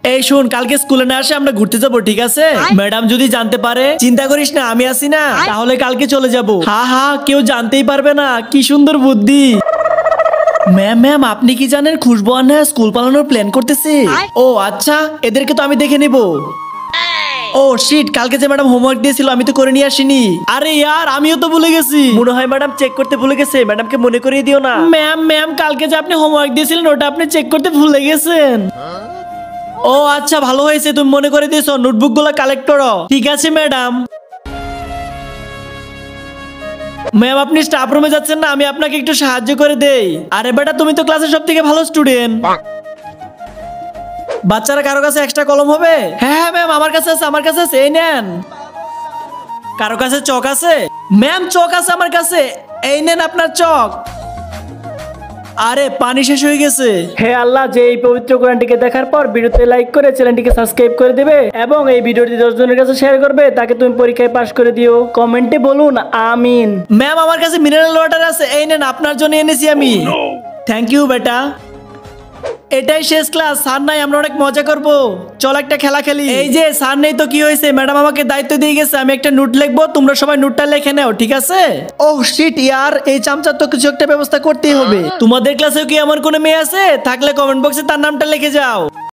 এই শুন, কালকে স্কুলে না আসে আমরা ঘুরতে যাবো, ঠিক আছে? ম্যাডাম যদি জানতে পারে, চিন্তা করিস না, আমি আছি না, তাহলে কালকে চলে যাব। হা হা, কেউ জানতেই পারবে না। কি সুন্দর বুদ্ধি। ম্যাম ম্যাম, আপনি কি জানেন খুশবু আন্না স্কুল পালানোর প্ল্যান করতেছে? ও আচ্ছা, এদেরকে তো আমি দেখে নেব। ও শিট, কালকে যে ম্যাডাম হোমওয়ার্ক দিয়েছিল আমি তো করে নিয়ে আসিনি। আরে ইয়ার, আমিও তো ভুলে গেছি। মনে হয় ম্যাডাম চেক করতে ভুলে গেছে, ম্যাডামকে মনে করিয়ে দিও না। ম্যাম ম্যাম, কালকে যে আপনি হোমওয়ার্ক দিয়েছিলেন ওটা আপনি চেক করতে ভুলে গেছেন। ও আচ্ছা, ভালো হয়েছে তুমি মনে করে দিয়েছো। নোটবুক গুলো কালেক্ট করো। ঠিক আছে ম্যাডাম। ম্যাম, আপনি স্টাফ রুমে যাচ্ছেন না, আমি আপনাকে একটু সাহায্য করে দেই। আরে বেটা, তুমি তো ক্লাসের সব থেকে ভালো স্টুডেন্ট। বাচ্চারা কারো কাছে এক্সট্রা কলম হবে? হ্যাঁ হ্যাঁ ম্যাম, আমার কাছে আছে, আমার কাছে আছে, এই নেন। কারো কাছে চক আছে? ম্যাম চক আছে আমার কাছে, এই নেন আপনার চক। আরে পানি শেষ হয়ে গেছে। হে আল্লাহ, যে এই পবিত্র কোরআনটিকে দেখার পর ভিডিওতে লাইক করে চ্যানেলটিকে সাবস্ক্রাইব করে দিবে এবং এই ভিডিওটি 10 জনের কাছে শেয়ার করবে, তাকে তুমি পরীক্ষায় পাশ করে দিও। কমেন্টে বলুন আমিন। ম্যাম, আমার কাছে মিনারেল ওয়াটার আছে, এই নেন, আপনার জন্য এনেছি আমি। থ্যাংক ইউ বেটা। এটাই শেষ ক্লাস, স্যার নাই, আমরা অনেক মজা করব। চল একটা খেলা খেলি। এই যে স্যার নেই তো কি হয়েছে, ম্যাডাম আমাকে দায়িত্ব দিয়ে গেছে, আমি একটা নোট লিখবো, তোমরা সবাই নোটটা লিখে নাও, ঠিক আছে? ওহ শিট ইয়ার, এই চামচার তো কিছু একটা ব্যবস্থা করতেই হবে। তোমাদের ক্লাসেও কি এমন কোনো মেয়ে আছে? থাকলে কমেন্ট বক্সে তার নামটা লিখে যাও।